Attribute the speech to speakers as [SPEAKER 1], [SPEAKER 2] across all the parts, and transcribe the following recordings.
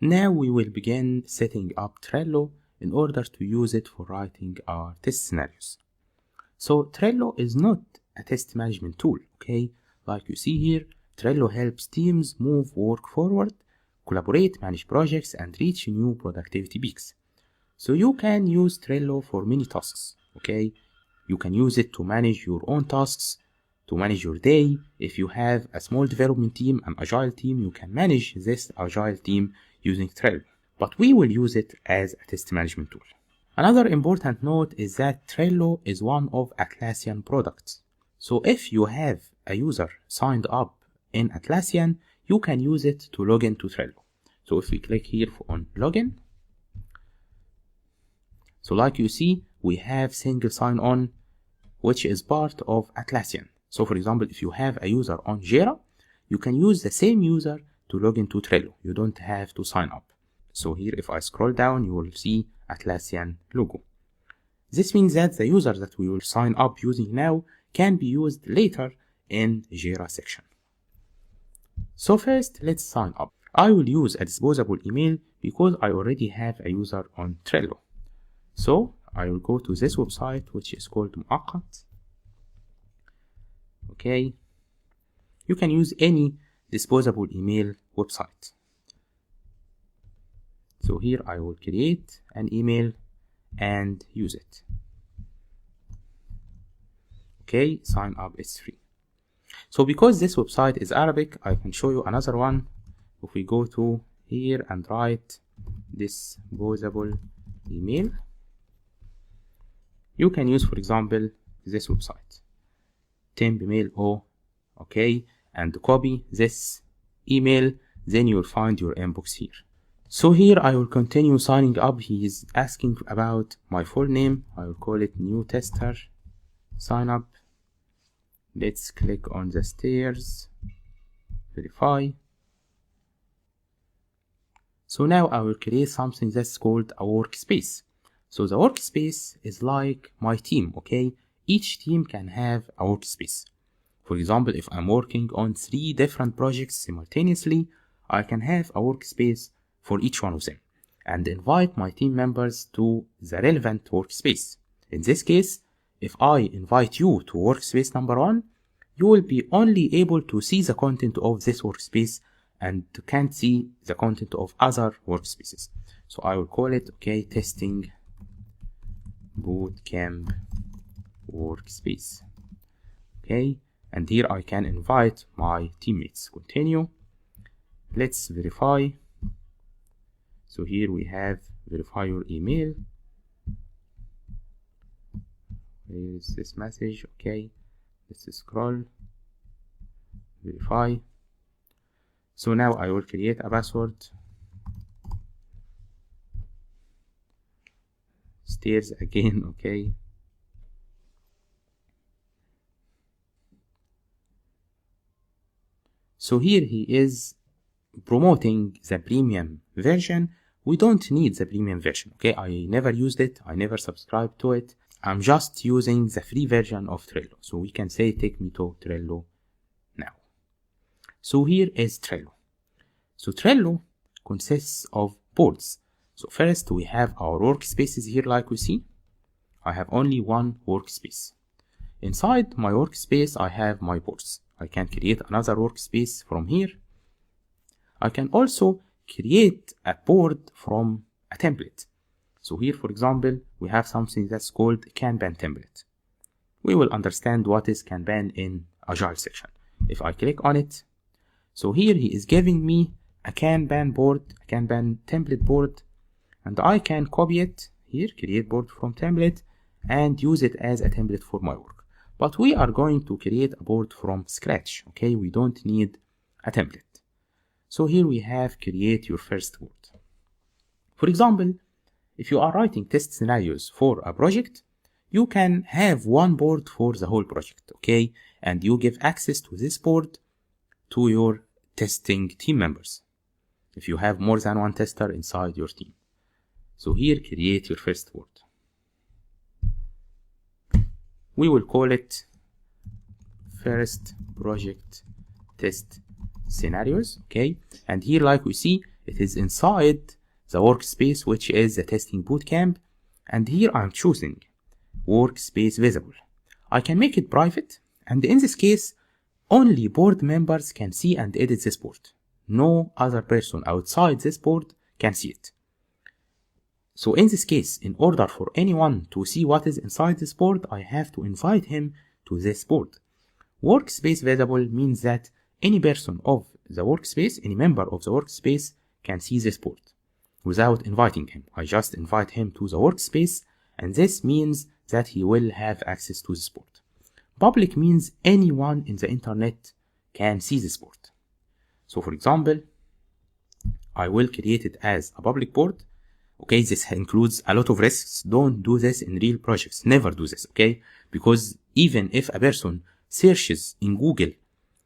[SPEAKER 1] Now we will begin setting up Trello in order to use it for writing our test scenarios. So Trello is not a test management tool, okay? Like you see here, Trello helps teams move work forward, collaborate, manage projects, and reach new productivity peaks. So you can use Trello for many tasks, okay? You can use it to manage your own tasks, to manage your day. If you have a small development team, an agile team, you can manage this agile team using Trello. But we will use it as a test management tool. Another important note is that Trello is one of Atlassian products. So if you have a user signed up in Atlassian, you can use it to log into Trello. So if we click here on login, so like you see, we have single sign-on, which is part of Atlassian. So for example, if you have a user on Jira, you can use the same user to log into Trello. You don't have to sign up. So here, if I scroll down, you will see Atlassian logo. This means that the user that we will sign up using now can be used later in Jira section. So first, let's sign up. I will use a disposable email because I already have a user on Trello. So I will go to this website, which is called مؤقت. Okay, you can use any disposable email website. So here I will create an email and use it. Okay, sign up is free. So because this website is Arabic, I can show you another one. If we go to here and write disposable email, you can use, for example, this website, temp-mail-o, okay, and copy this email, then you will find your inbox here. So here I will continue signing up. He is asking about my full name. I will call it new tester, sign up. Let's click on the stairs, verify. So now I will create something that's called a workspace. So the workspace is like my team, okay? Each team can have a workspace. For example, if I'm working on 3 different projects simultaneously, I can have a workspace for each one of them and invite my team members to the relevant workspace. In this case, if I invite you to workspace number 1, you will be only able to see the content of this workspace and can't see the content of other workspaces. So I will call it, okay, testing bootcamp workspace. Okay, and here I can invite my teammates. Continue. Let's verify. So here we have verify your email. Where is this message? Okay, let's scroll. Verify. So now I will create a password. Stairs again, okay. So here he is promoting the premium version. We don't need the premium version, okay? I never used it. I never subscribed to it. I'm just using the free version of Trello. So we can say, take me to Trello now. So here is Trello. So Trello consists of boards. So first we have our workspaces here, like we see. I have only one workspace. Inside my workspace, I have my boards. I can create another workspace from here. I can also create a board from a template. So here, for example, we have something that's called Kanban template. We will understand what is Kanban in Agile section. If I click on it, so here he is giving me a Kanban board, a Kanban template board, and I can copy it here, create board from template, and use it as a template for my work. But we are going to create a board from scratch, okay? We don't need a template. So here we have create your first board. For example, if you are writing test scenarios for a project, you can have one board for the whole project, okay? And you give access to this board to your testing team members, if you have more than one tester inside your team. So here, create your first board. We will call it first project test scenarios, okay? And here, like we see, It is inside the workspace, which is the testing bootcamp. And here I'm choosing workspace visible. I can make it private. And in this case, only board members can see and edit this board. No other person outside this board can see it. So in this case, in order for anyone to see what is inside this board, I have to invite him to this board. Workspace visible means that any person of the workspace, any member of the workspace can see this board without inviting him. I just invite him to the workspace, and this means that he will have access to this board. Public means anyone in the internet can see this board. So for example, I will create it as a public board. Okay, this includes a lot of risks. Don't do this in real projects. Never do this, okay? Because even if a person searches in Google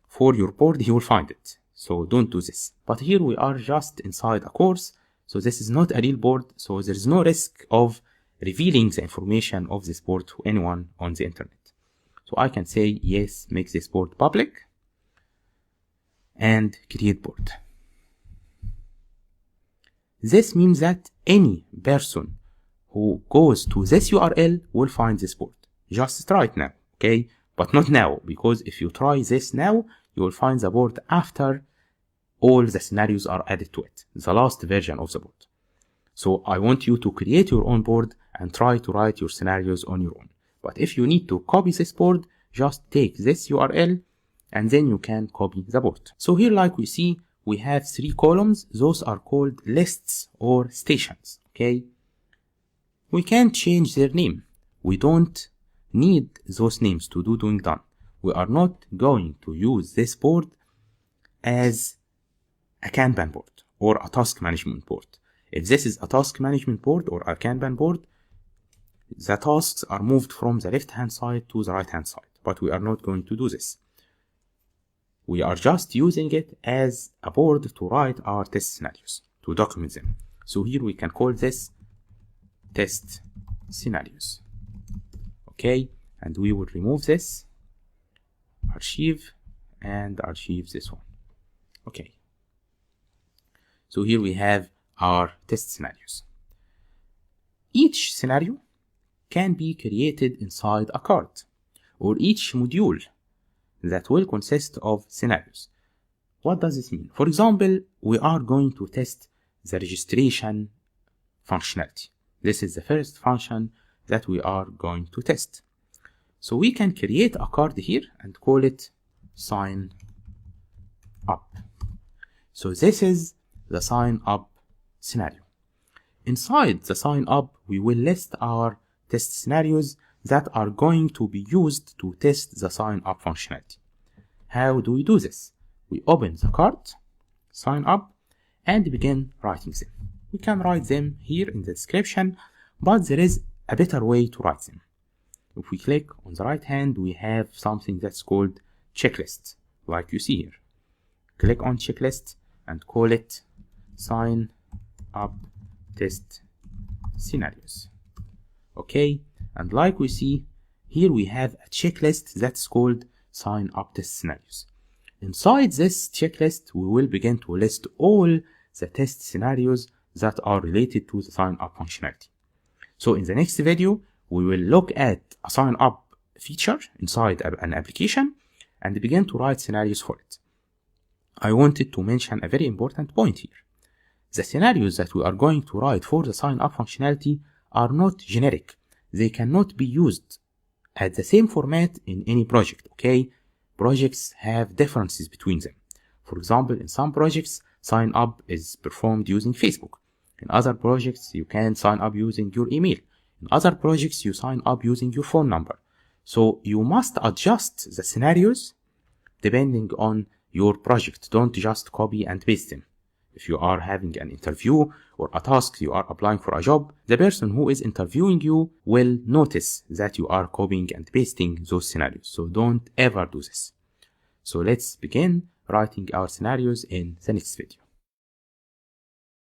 [SPEAKER 1] for your board, he will find it. So don't do this. But here we are just inside a course. So this is not a real board. So there is no risk of revealing the information of this board to anyone on the internet. So I can say, yes, make this board public and create board. This means that any person who goes to this URL will find this board. Just try it now, okay? But not now, because if you try this now, you will find the board after all the scenarios are added to it, the last version of the board. So I want you to create your own board and try to write your scenarios on your own. But if you need to copy this board, just take this URL and then you can copy the board. So here, like we see, we have 3 columns. Those are called lists or stations, okay? We can change their name. We don't need those names to do doing done. We are not going to use this board as a Kanban board or a task management board. If this is a task management board or a Kanban board, the tasks are moved from the left-hand side to the right-hand side, but we are not going to do this. We are just using it as a board to write our test scenarios, to document them. So here we can call this test scenarios. Okay, and we will remove this, archive, and archive this one. Okay. So here we have our test scenarios. Each scenario can be created inside a card, or each module that will consist of scenarios. What does this mean? For example, we are going to test the registration functionality. This is the first function that we are going to test. So we can create a card here and call it sign up. So this is the sign up scenario. Inside the sign up, we will list our test scenarios that are going to be used to test the sign up functionality. How do we do this? We open the card, sign up, and begin writing them. We can write them here in the description, but there is a better way to write them. If we click on the right hand, we have something that's called checklist, like you see here. Click on checklist and call it sign up test scenarios. Okay, and like we see here, we have a checklist that's called sign up test scenarios. Inside this checklist, we will begin to list all the test scenarios that are related to the sign up functionality. So in the next video, we will look at a sign up feature inside an application and begin to write scenarios for it. I wanted to mention a very important point here. The scenarios that we are going to write for the sign up functionality are not generic. They cannot be used at the same format in any project, okay? Projects have differences between them. For example, in some projects, sign up is performed using Facebook. In other projects, you can sign up using your email. In other projects, you sign up using your phone number. So you must adjust the scenarios depending on your project. Don't just copy and paste them. If you are having an interview or a task, you are applying for a job, the person who is interviewing you will notice that you are copying and pasting those scenarios. So don't ever do this. So let's begin writing our scenarios in the next video.